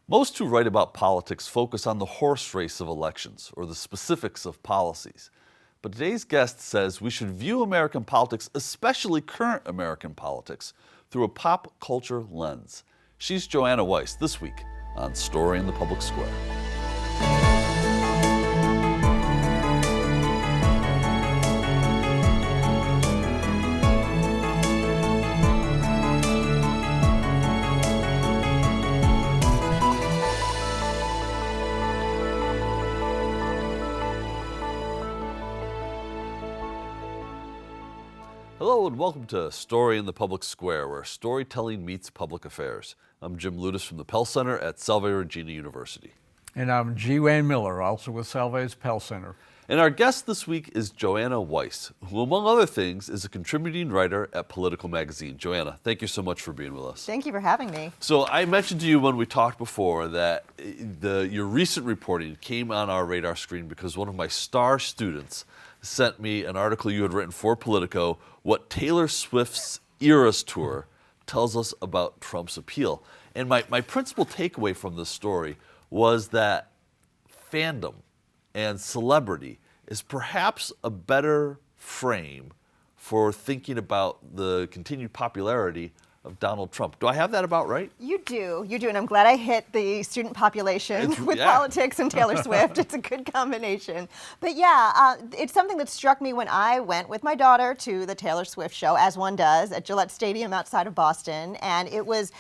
Most who write about politics focus on the horse race of elections or the specifics of policies. But today's guest says we should view American politics, especially current American politics, through a pop culture lens. She's Joanna Weiss this week on Story in the Public Square. Hello and welcome to Story in the Public Square, where storytelling meets public affairs. I'm Jim Ludis from the Pell Center at Salve Regina University. And I'm G. Wayne Miller, also with Salve's Pell Center. And our guest this week is Joanna Weiss, who, among other things, is a contributing writer at POLITICO Magazine. Joanna, thank you so much for being with us. Thank you for having me. So I mentioned to you when we talked before that your recent reporting came on our radar screen because one of my star students sent me an article you had written for Politico, What Taylor Swift's Eras Tour Tells Us About Trump's Appeal. And my principal takeaway from this story was that fandom and celebrity is perhaps a better frame for thinking about the continued popularity of Donald Trump. Do I have that about right? You do, and I'm glad I hit the student population with politics and Taylor Swift. It's a good combination. But yeah, it's something that struck me when I went with my daughter to the Taylor Swift show, as one does, at Gillette Stadium outside of Boston, and it was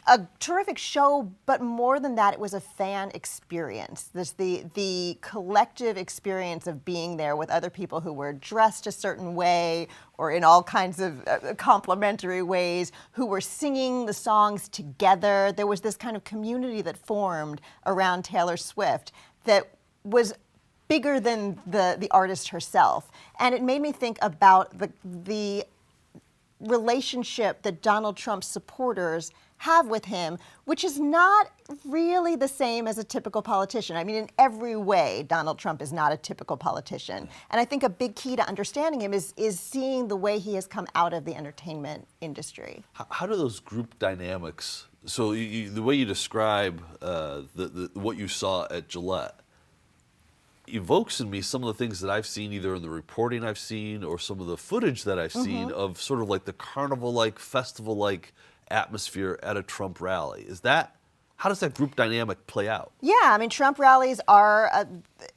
a terrific show, but more than that, it was a fan experience. The collective experience of being there with other people who were dressed a certain way or in all kinds of complimentary ways, who were singing the songs together. There was this kind of community that formed around Taylor Swift that was bigger than the artist herself. And it made me think about the relationship that Donald Trump's supporters have with him, which is not really the same as a typical politician. I mean, in every way, Donald Trump is not a typical politician. And I think a big key to understanding him is seeing the way he has come out of the entertainment industry. How do those group dynamics, so the way you describe what you saw at Gillette, evokes in me some of the things that I've seen either in the reporting I've seen or some of the footage that I've seen of sort of like the carnival-like, festival-like atmosphere at a Trump rally. How does that group dynamic play out? Yeah, I mean, Trump rallies are,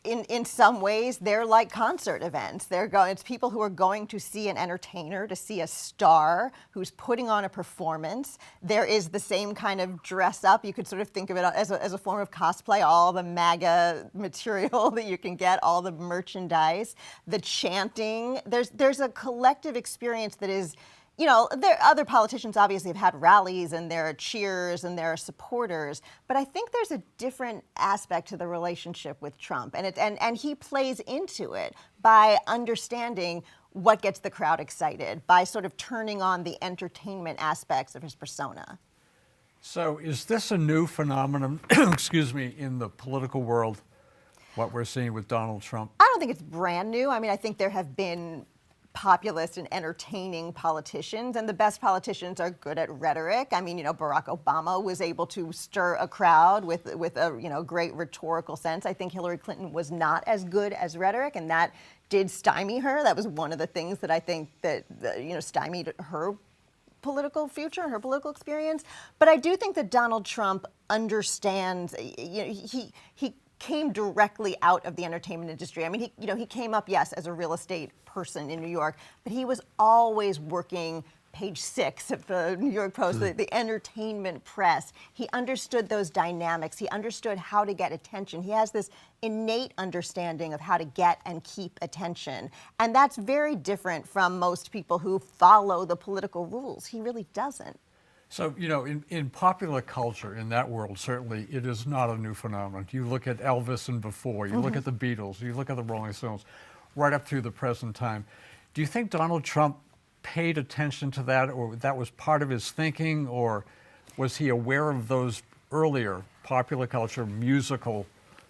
in some ways, they're like concert events. It's people who are going to see an entertainer, to see a star who's putting on a performance. There is the same kind of dress up. You could sort of think of it as a form of cosplay, all the MAGA material that you can get, all the merchandise, the chanting. There's a collective experience that is, you know, other politicians obviously have had rallies and there are cheers and there are supporters, but I think there's a different aspect to the relationship with Trump, and he plays into it by understanding what gets the crowd excited, by sort of turning on the entertainment aspects of his persona. So is this a new phenomenon, in the political world, what we're seeing with Donald Trump? I don't think it's brand new. I mean, I think there have been populist and entertaining politicians, and the best politicians are good at rhetoric. I mean, Barack Obama was able to stir a crowd with a great rhetorical sense. I think Hillary Clinton was not as good as rhetoric, and that did stymie her. That was one of the things that I think that stymied her political future and her political experience. But I do think that Donald Trump understands. He came directly out of the entertainment industry. I mean, he came up, yes, as a real estate person in New York, but he was always working page 6 of the New York Post, the entertainment press. He understood those dynamics. He understood how to get attention. He has this innate understanding of how to get and keep attention. And that's very different from most people who follow the political rules. He really doesn't. So, in popular culture, in that world, certainly it is not a new phenomenon. You look at Elvis and before, you look at the Beatles, you look at the Rolling Stones, right up through the present time. Do you think Donald Trump paid attention to that, or that was part of his thinking, or was he aware of those earlier popular culture musical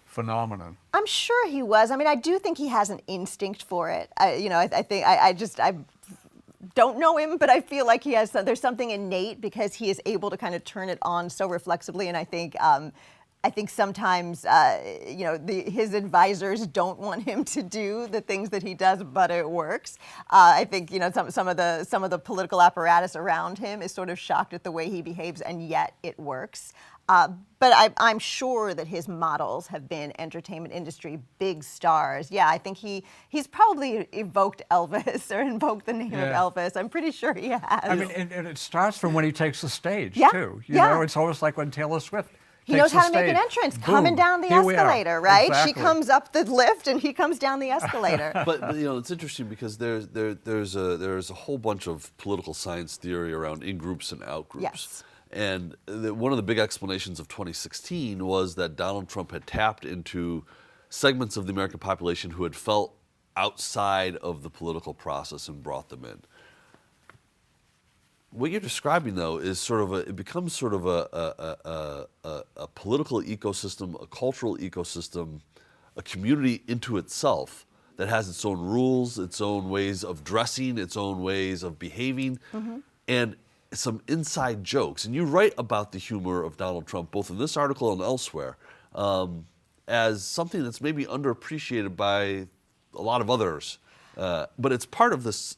phenomenon? I'm sure he was. I mean, I do think he has an instinct for it. I think don't know him, but I feel like there's something innate because he is able to kind of turn it on so reflexively, and I think sometimes, his advisors don't want him to do the things that he does, but it works. I think, some of the political apparatus around him is sort of shocked at the way he behaves, and yet it works. But I'm sure that his models have been entertainment industry big stars. Yeah, I think he's probably evoked Elvis or invoked the name of Elvis. I'm pretty sure he has. I mean, and it starts from when he takes the stage, too. You know, it's almost like when Taylor Swift he knows how to make an entrance, coming down the escalator, right? Exactly. She comes up the lift and he comes down the escalator. But it's interesting because there's a whole bunch of political science theory around in-groups and out-groups. Yes. And one of the big explanations of 2016 was that Donald Trump had tapped into segments of the American population who had felt outside of the political process and brought them in. What you're describing, though, is it becomes sort of a political ecosystem, a cultural ecosystem, a community into itself that has its own rules, its own ways of dressing, its own ways of behaving, and some inside jokes. And you write about the humor of Donald Trump, both in this article and elsewhere, as something that's maybe underappreciated by a lot of others. But it's part of this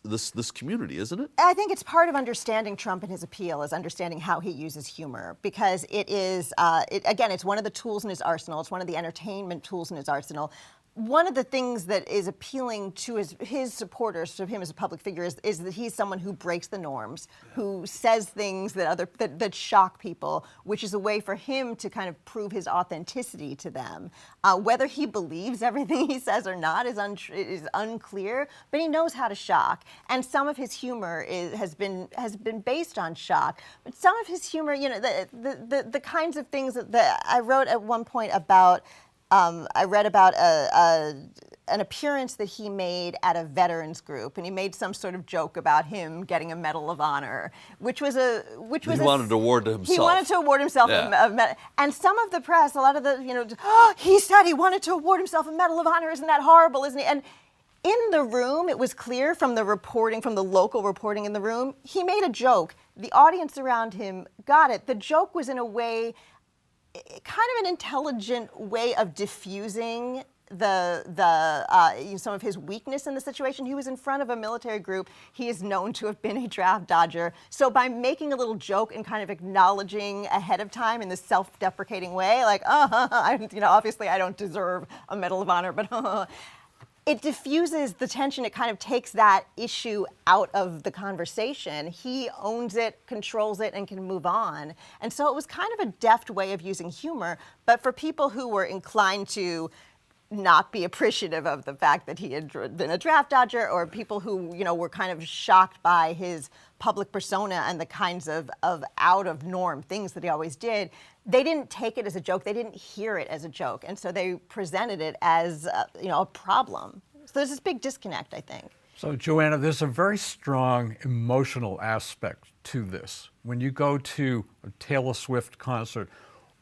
community, isn't it? I think it's part of understanding Trump and his appeal is understanding how he uses humor, because it is, again, it's one of the tools in his arsenal. It's one of the entertainment tools in his arsenal. One of the things that is appealing to his supporters, to him as a public figure, is that he's someone who breaks the norms, who says things that shock people, which is a way for him to kind of prove his authenticity to them. Whether he believes everything he says or not is unclear, but he knows how to shock. And some of his humor has been based on shock. But some of his humor, the kinds of things that I wrote at one point about. I read about an appearance that he made at a veterans group, and he made some sort of joke about him getting a Medal of Honor, which was he wanted to award to himself. He wanted to award himself a medal. And some of the press, a lot of the, he said he wanted to award himself a Medal of Honor. Isn't that horrible? Isn't he? And in the room, it was clear from the reporting, from the local reporting in the room, he made a joke. The audience around him got it. The joke was in a way, kind of an intelligent way of diffusing some of his weakness in the situation. He was in front of a military group. He is known to have been a draft dodger. So by making a little joke and kind of acknowledging ahead of time in this self-deprecating way, like, obviously I don't deserve a Medal of Honor, but it diffuses the tension. It kind of takes that issue out of the conversation. He owns it, controls it, and can move on. And so it was kind of a deft way of using humor. But for people who were inclined to not be appreciative of the fact that he had been a draft dodger, or people who were kind of shocked by his public persona and the kinds of out of norm things that he always did, they didn't take it as a joke. They didn't hear it as a joke, and so they presented it as a problem. So there's this big disconnect, I think. So Joanna, there's a very strong emotional aspect to this. When you go to a Taylor Swift concert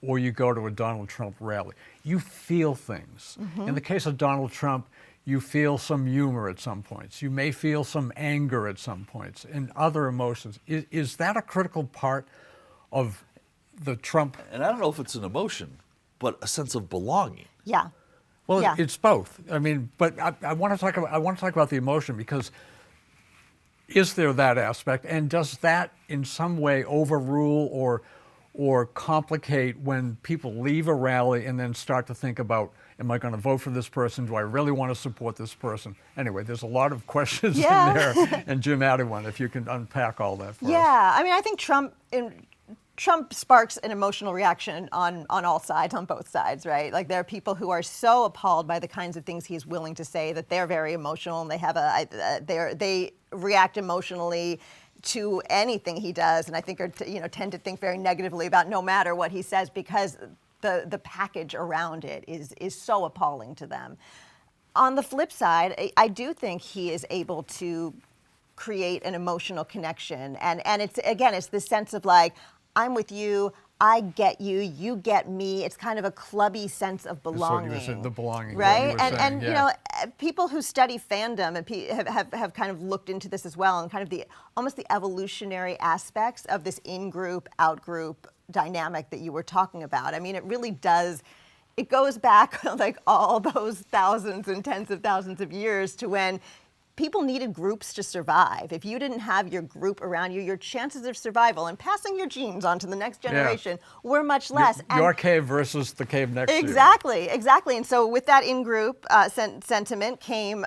or you go to a Donald Trump rally, you feel things. Mm-hmm. In the case of Donald Trump, you feel some humor at some points. You may feel some anger at some points and other emotions. Is that a critical part of the Trump? And I don't know if it's an emotion, but a sense of belonging. Yeah. Well, yeah. It's both. I mean, but I want to talk about the emotion, because is there that aspect, and does that in some way overrule or complicate when people leave a rally and then start to think about, am I going to vote for this person? Do I really want to support this person? Anyway, there's a lot of questions in there, and Jim added one, if you can unpack all that for us. Yeah, I mean, I think Trump sparks an emotional reaction on all sides, on both sides, right? Like, there are people who are so appalled by the kinds of things he's willing to say that they're very emotional, and they react emotionally to anything he does, and I think tend to think very negatively about no matter what he says, because the package around it is so appalling to them. On the flip side, I do think he is able to create an emotional connection, and it's this sense of like, I'm with you, I get you, you get me. It's kind of a clubby sense of belonging. That's what you were saying, the belonging. Right? And you know, people who study fandom and have kind of looked into this as well, and kind of almost the evolutionary aspects of this in-group, out-group dynamic that you were talking about. I mean, it really does. It goes back like all those thousands and tens of thousands of years to when people needed groups to survive. If you didn't have your group around you, your chances of survival and passing your genes on to the next generation were much less. Your cave versus the cave next to you. Exactly. And so with that in-group sentiment came,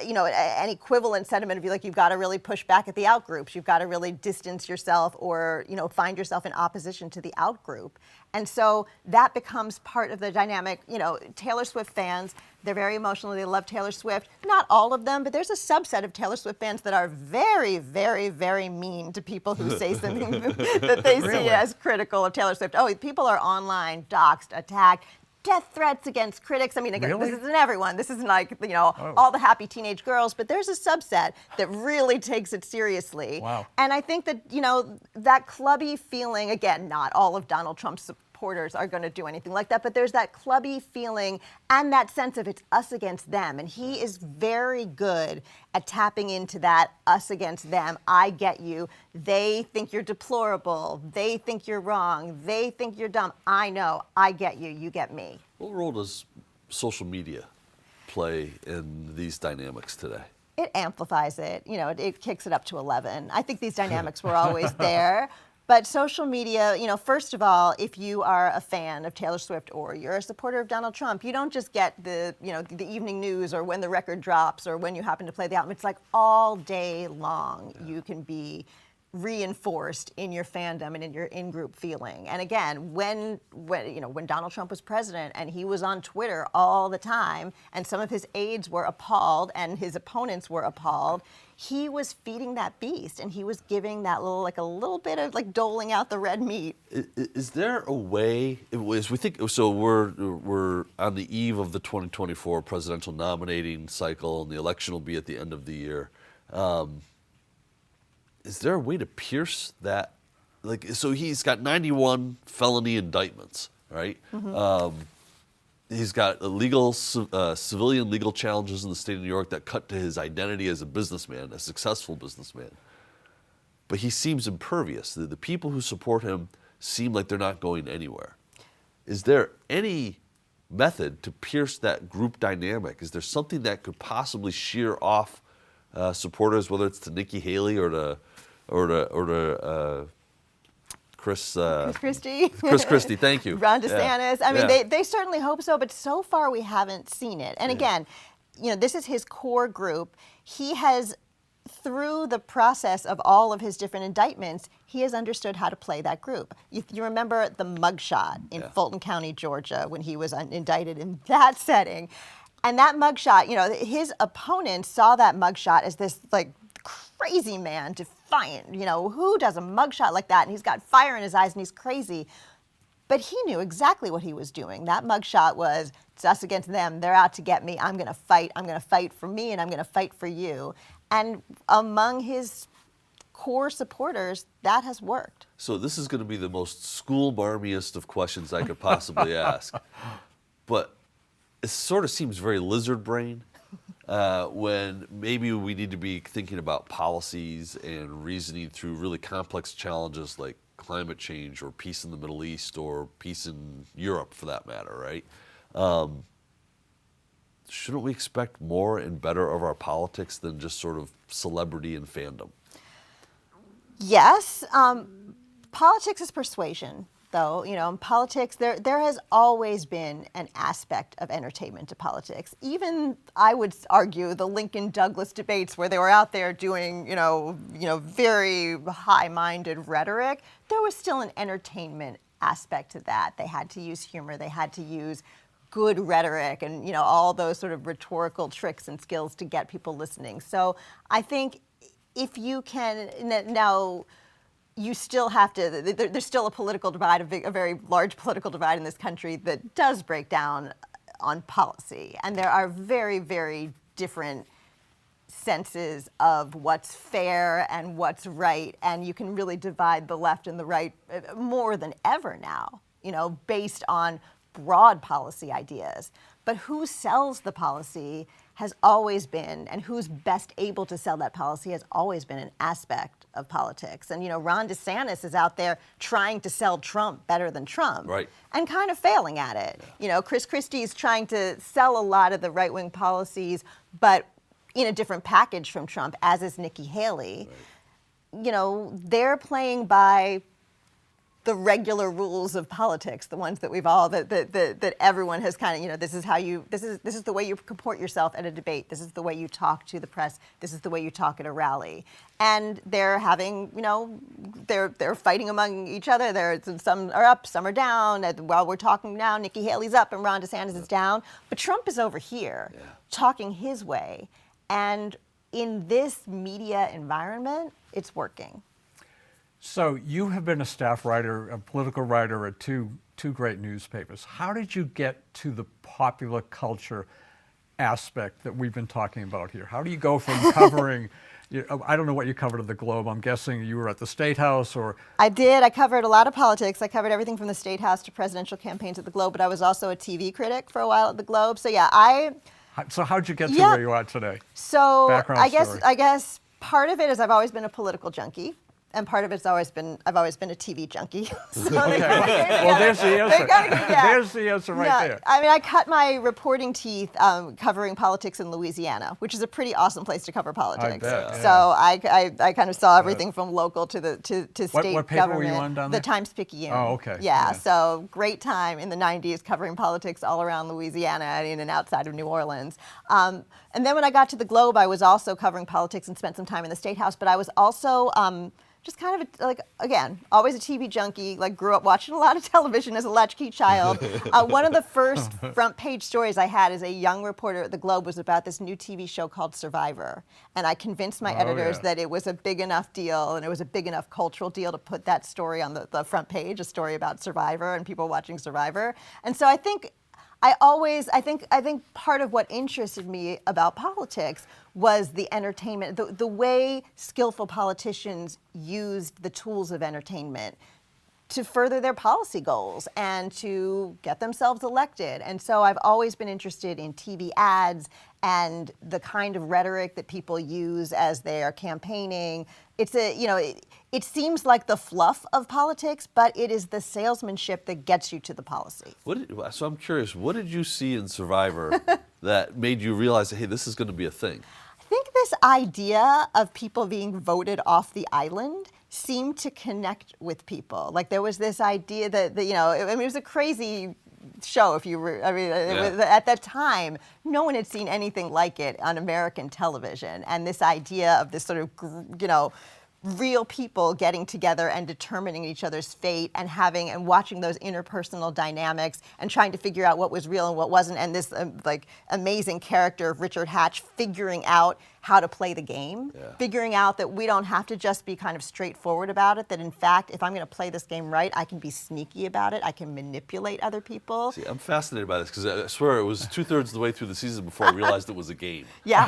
you know, an equivalent sentiment of like, you've got to really push back at the out-groups. You've got to really distance yourself or, you know, find yourself in opposition to the out-group. And so that becomes part of the dynamic. You know, Taylor Swift fans, they're very emotional. They love Taylor Swift. Not all of them, but there's a subset of Taylor Swift fans that are very, very, very mean to people who say something that they see as critical of Taylor Swift. Oh, people are online, doxxed, attacked, death threats against critics. I mean, again, this isn't everyone. This isn't like, you know, all the happy teenage girls, but there's a subset that really takes it seriously. Wow. And I think that, you know, that clubby feeling, again, not all of Donald Trump's supporters are going to do anything like that, but there's that clubby feeling and that sense of it's us against them. And he is very good at tapping into that us against them. I get you. They think you're deplorable. They think you're wrong. They think you're dumb. I know. I get you. You get me. What role does social media play in these dynamics today? It amplifies it. You know, it kicks it up to 11. I think these dynamics were always there. But social media, you know, first of all, if you are a fan of Taylor Swift or you're a supporter of Donald Trump, you don't just get the, you know, the evening news or when the record drops or when you happen to play the album. It's like all day long you can be reinforced in your fandom and in your in-group feeling. And again, when Donald Trump was president and he was on Twitter all the time and some of his aides were appalled and his opponents were appalled, he was feeding that beast and he was giving that a little bit of like doling out the red meat. Is there a way, as we think, so we're on the eve of the 2024 presidential nominating cycle and the election will be at the end of the year. Is there a way to pierce that? Like, so he's got 91 felony indictments, right? Mm-hmm. He's got civilian legal challenges in the state of New York that cut to his identity as a businessman, a successful businessman. But he seems impervious. The people who support him seem like they're not going anywhere. Is there any method to pierce that group dynamic? Is there something that could possibly shear off supporters, whether it's to Nikki Haley or to Chris Christie. Chris Christie, thank you. Ron DeSantis. I mean, they certainly hope so, but so far we haven't seen it. And again, you know, this is his core group. He has, through the process of all of his different indictments, he has understood how to play that group. You remember the mugshot in Fulton County, Georgia, when he was indicted in that setting. And that mugshot, you know, his opponents saw that mugshot as this, like, crazy man, defiant. You know, who does a mugshot like that? And he's got fire in his eyes and he's crazy. But he knew exactly what he was doing. That mugshot was, it's us against them. They're out to get me. I'm going to fight. I'm going to fight for me and I'm going to fight for you. And among his core supporters, that has worked. So this is going to be the most school-marmiest of questions I could possibly ask. But it sort of seems very lizard brain. When maybe we need to be thinking about policies and reasoning through really complex challenges like climate change or peace in the Middle East or peace in Europe for that matter, right? Shouldn't we expect more and better of our politics than just sort of celebrity and fandom? Yes. Politics is persuasion. Though, you know, in politics, there has always been an aspect of entertainment to politics. Even, I would argue, the Lincoln-Douglas debates where they were out there doing, you know, very high-minded rhetoric, there was still an entertainment aspect to that. They had to use humor. They had to use good rhetoric and, you know, all those sort of rhetorical tricks and skills to get people listening. So I think if you can now, you still have to, there's still a political divide, a very large political divide in this country that does break down on policy. And there are very, very different senses of what's fair and what's right, and you can really divide the left and the right more than ever now, based on broad policy ideas. But who sells the policy has always been, and who's best able to sell that policy has always been an aspect of politics. And, Ron DeSantis is out there trying to sell Trump better than Trump. Right. And kind of failing at it. Yeah. Chris Christie's trying to sell a lot of the right-wing policies, but in a different package from Trump, as is Nikki Haley. Right. They're playing by the regular rules of politics, the ones that we've all that everyone has kind of, this is the way you comport yourself at a debate. This is the way you talk to the press. This is the way you talk at a rally. And they're having, they're fighting among each other. Some are up, some are down. And while we're talking now, Nikki Haley's up and Ron DeSantis is down. But Trump is over here talking his way. And in this media environment, it's working. So you have been a staff writer, a political writer at two great newspapers. How did you get to the popular culture aspect that we've been talking about here? How do you go from covering, I don't know what you covered at the Globe. I'm guessing you were at the State House or... I did. I covered a lot of politics. I covered everything from the State House to presidential campaigns at the Globe, but I was also a TV critic for a while at the Globe. So yeah, So how'd you get to where you are today? So Background story. I guess part of it is I've always been a political junkie. And part of it's I've always been a TV junkie. So okay. Well, there's the answer. There's the answer right there. I mean, I cut my reporting teeth covering politics in Louisiana, which is a pretty awesome place to cover politics. I bet, so I kind of saw everything from local to state what paper government. Were you on down there? The Times-Picayune. Oh, okay. Yeah, so great time in the 90s covering politics all around Louisiana and in and outside of New Orleans. And then when I got to the Globe, I was also covering politics and spent some time in the State House, but I was also just kind of again, always a TV junkie, grew up watching a lot of television as a latchkey child. One of the first front page stories I had as a young reporter at the Globe was about this new TV show called Survivor. And I convinced my editors that it was a big enough deal and it was a big enough cultural deal to put that story on the front page, a story about Survivor and people watching Survivor. And so I think part of what interested me about politics was the entertainment, the way skillful politicians used the tools of entertainment to further their policy goals and to get themselves elected. And so I've always been interested in TV ads and the kind of rhetoric that people use as they are campaigning. It seems like the fluff of politics, but it is the salesmanship that gets you to the policy. So I'm curious, what did you see in Survivor that made you realize that, hey, this is going to be a thing? I think this idea of people being voted off the island seemed to connect with people. There was this idea that it was a crazy show. At that time, no one had seen anything like it on American television. And this idea of this sort of, real people getting together and determining each other's fate and watching those interpersonal dynamics and trying to figure out what was real and what wasn't. And this amazing character of Richard Hatch figuring out how to play the game, figuring out that we don't have to just be kind of straightforward about it, that in fact, if I'm going to play this game right, I can be sneaky about it, I can manipulate other people. See, I'm fascinated by this because I swear it was 2/3 of the way through the season before I realized it was a game. Yeah.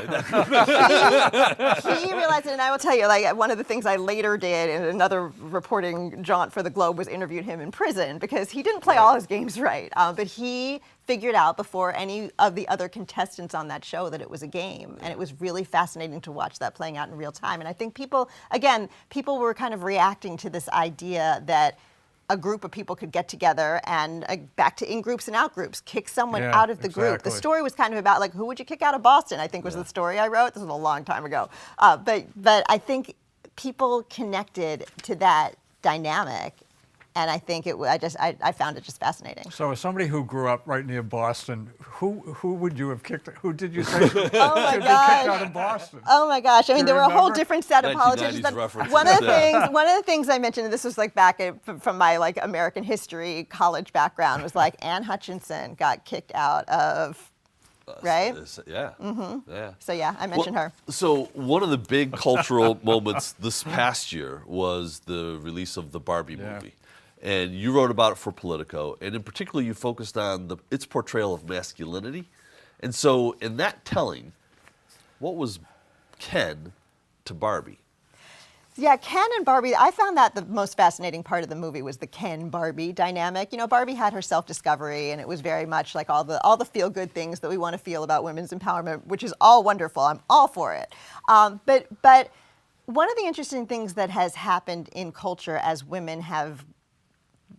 he realized it, and I will tell you, one of the things I later did in another reporting jaunt for the Globe was interviewed him in prison because he didn't play all his games right, but he figured out before any of the other contestants on that show that it was a game. And it was really fascinating to watch that playing out in real time. And I think people were kind of reacting to this idea that a group of people could get together and back to in groups and out groups, kick someone out of the group. The story was kind of about who would you kick out of Boston, I think was the story I wrote. This was a long time ago. But I think people connected to that dynamic. And I think I found it just fascinating. So as somebody who grew up right near Boston, who would you have kicked? Who did you say should be kicked out of Boston? Oh my gosh! I mean, there were a whole different set of politicians. One of the things I mentioned, and this was back from my American history college background, was Anne Hutchinson got kicked out of. Right? Yeah. Mm-hmm. Yeah. So I mentioned her. So one of the big cultural moments this past year was the release of the Barbie movie. And you wrote about it for Politico, and in particular you focused on its portrayal of masculinity. And so in that telling, what was Ken to Barbie. Yeah, Ken and Barbie, I found that the most fascinating part of the movie was the Ken-Barbie dynamic. You know, Barbie had her self-discovery, and it was very much like all the feel-good things that we want to feel about women's empowerment, which is all wonderful. I'm all for it. But one of the interesting things that has happened in culture as women have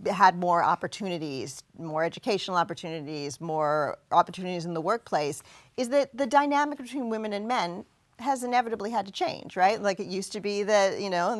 had more opportunities, more educational opportunities, more opportunities in the workplace, is that the dynamic between women and men has inevitably had to change, right? Like it used to be that, you know,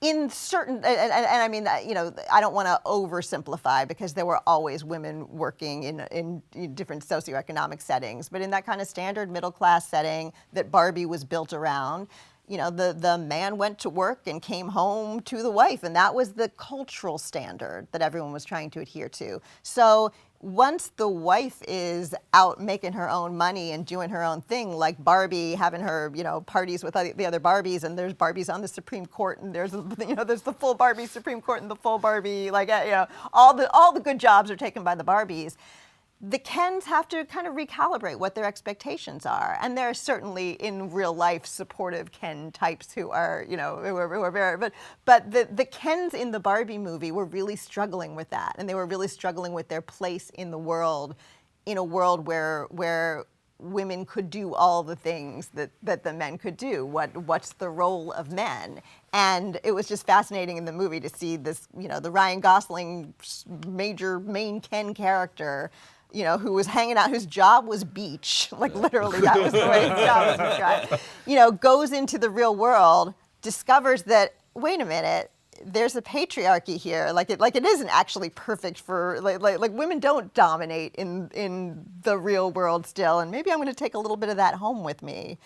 in certain, and I mean, you know, I don't want to oversimplify because there were always women working in different socioeconomic settings, but in that kind of standard middle class setting that Barbie was built around, you know, the man went to work and came home to the wife, and that was the cultural standard that everyone was trying to adhere to. So once the wife is out making her own money and doing her own thing, like Barbie having her, you know, parties with the other Barbies, and there's Barbies on the Supreme Court, and there's, you know, there's the full Barbie Supreme Court and the full Barbie, like, you know, all the good jobs are taken by the Barbies. The Kens have to kind of recalibrate what their expectations are. And there are certainly in real life supportive Ken types who are, you know, who are very, but the Kens in the Barbie movie were really struggling with that. And they were really struggling with their place in the world, in a world where women could do all the things that the men could do. What's the role of men? And it was just fascinating in the movie to see this, you know, the Ryan Gosling main Ken character, you know, who was hanging out, whose job was beach, like literally that was the way his job was described, you know, goes into the real world, discovers that, wait a minute, there's a patriarchy here. Like it isn't actually perfect for, like women don't dominate in the real world still, and maybe I'm going to take a little bit of that home with me.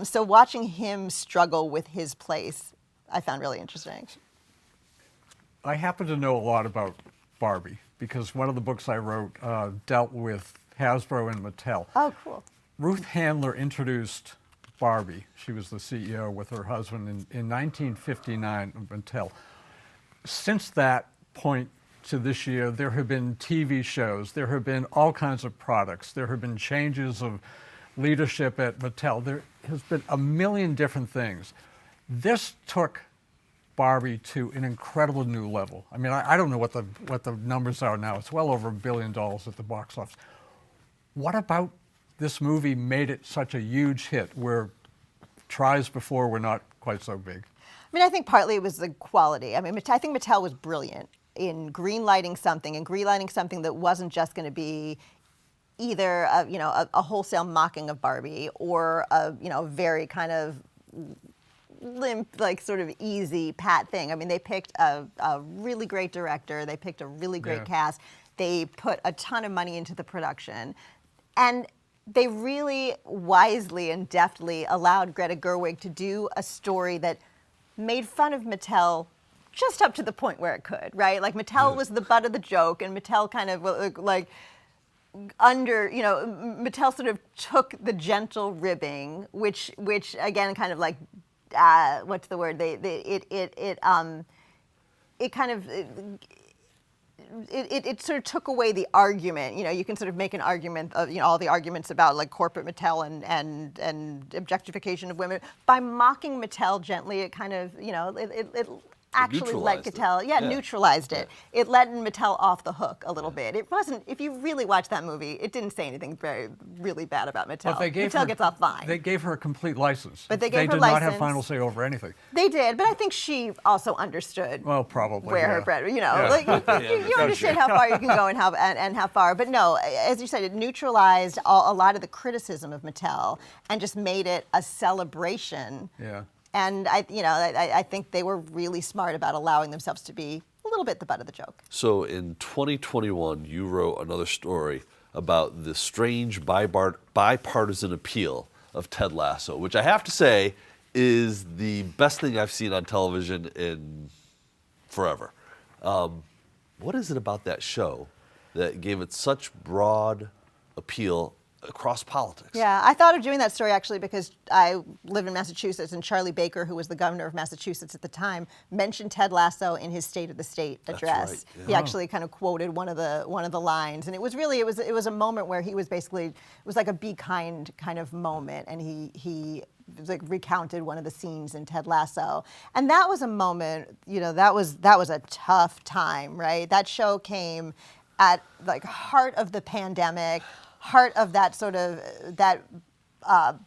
So watching him struggle with his place, I found really interesting. I happen to know a lot about Barbie, because one of the books I wrote dealt with Hasbro and Mattel. Oh, cool. Ruth Handler introduced Barbie. She was the CEO with her husband in 1959 of Mattel. Since that point to this year, there have been TV shows, there have been all kinds of products, there have been changes of leadership at Mattel. There has been a million different things. This took Barbie to an incredible new level. I mean, I don't know what the numbers are now. It's well over $1 billion at the box office. What about this movie made it such a huge hit where tries before were not quite so big? I mean, I think partly it was the quality. I mean, I think Mattel was brilliant in greenlighting something that wasn't just going to be either a wholesale mocking of Barbie or a very kind of limp, like sort of easy pat thing. I mean, they picked a really great director. They picked a really great cast. They put a ton of money into the production. And they really wisely and deftly allowed Greta Gerwig to do a story that made fun of Mattel just up to the point where it could, right? Like Mattel was the butt of the joke, and Mattel kind of Mattel sort of took the gentle ribbing, which again kind of like what's the word? It sort of took away the argument. You know, you can sort of make an argument of all the arguments about like corporate Mattel and objectification of women by mocking Mattel gently. It kind of it actually let Mattel neutralized it. It let Mattel off the hook a little bit. It wasn't. If you really watch that movie, it didn't say anything really bad about Mattel. But Mattel gets off fine. They gave her a complete license. But they gave her did license. Not have final say over anything. They did, but I think she also understood. Well, probably where her bread. You understand how far you can go and how far. But no, as you said, it neutralized a lot of the criticism of Mattel and just made it a celebration. Yeah. And I think they were really smart about allowing themselves to be a little bit the butt of the joke. So in 2021, you wrote another story about the strange bipartisan appeal of Ted Lasso, which I have to say is the best thing I've seen on television in forever. What is it about that show that gave it such broad appeal across politics? Yeah, I thought of doing that story actually because I live in Massachusetts, and Charlie Baker, who was the governor of Massachusetts at the time, mentioned Ted Lasso in his State of the State address. That's right, yeah. He actually kind of quoted one of the lines, and it was a moment where he was basically, it was like a be kind kind of moment, and he like recounted one of the scenes in Ted Lasso. And that was a moment, that was a tough time, right? That show came at like heart of the pandemic, heart of that sort of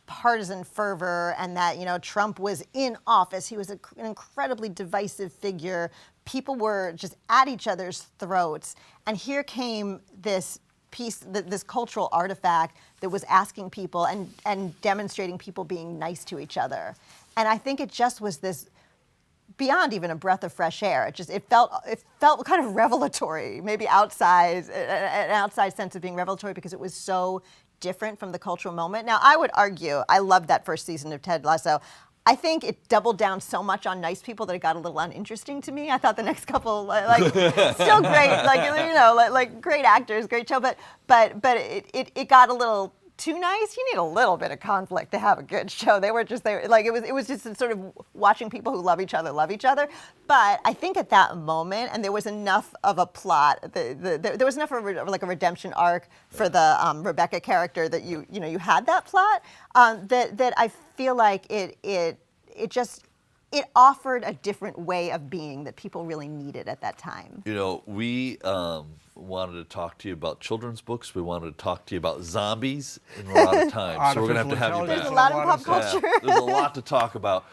partisan fervor, and that Trump was in office. He was an incredibly divisive figure. People were just at each other's throats, and here came this piece, this cultural artifact that was asking people and demonstrating people being nice to each other. And I think it just was this beyond even a breath of fresh air. It felt kind of revelatory, maybe an outside sense of being revelatory, because it was so different from the cultural moment. Now, I would argue, I loved that first season of Ted Lasso. I think it doubled down so much on nice people that it got a little uninteresting to me. I thought the next couple, still great, like great actors, great show, but it got a little too nice. You need a little bit of conflict to have a good show. It was just sort of watching people who love each other. But I think at that moment, and there was enough of a plot, there was enough of a redemption arc for the Rebecca character that you had that plot, that I feel like it offered a different way of being that people really needed at that time. We wanted to talk to you about children's books. We wanted to talk to you about zombies, and we're out of time. So we're going to have you back. There's a lot of pop culture. Yeah, there's a lot to talk about.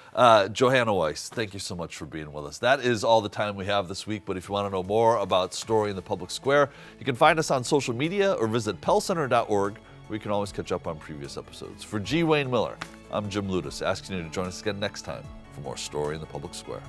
Joanna Weiss, thank you so much for being with us. That is all the time we have this week, but if you want to know more about Story in the Public Square, you can find us on social media or visit pellcenter.org, where you can always catch up on previous episodes. For G. Wayne Miller, I'm Jim Ludis, asking you to join us again next time for more Story in the Public Square.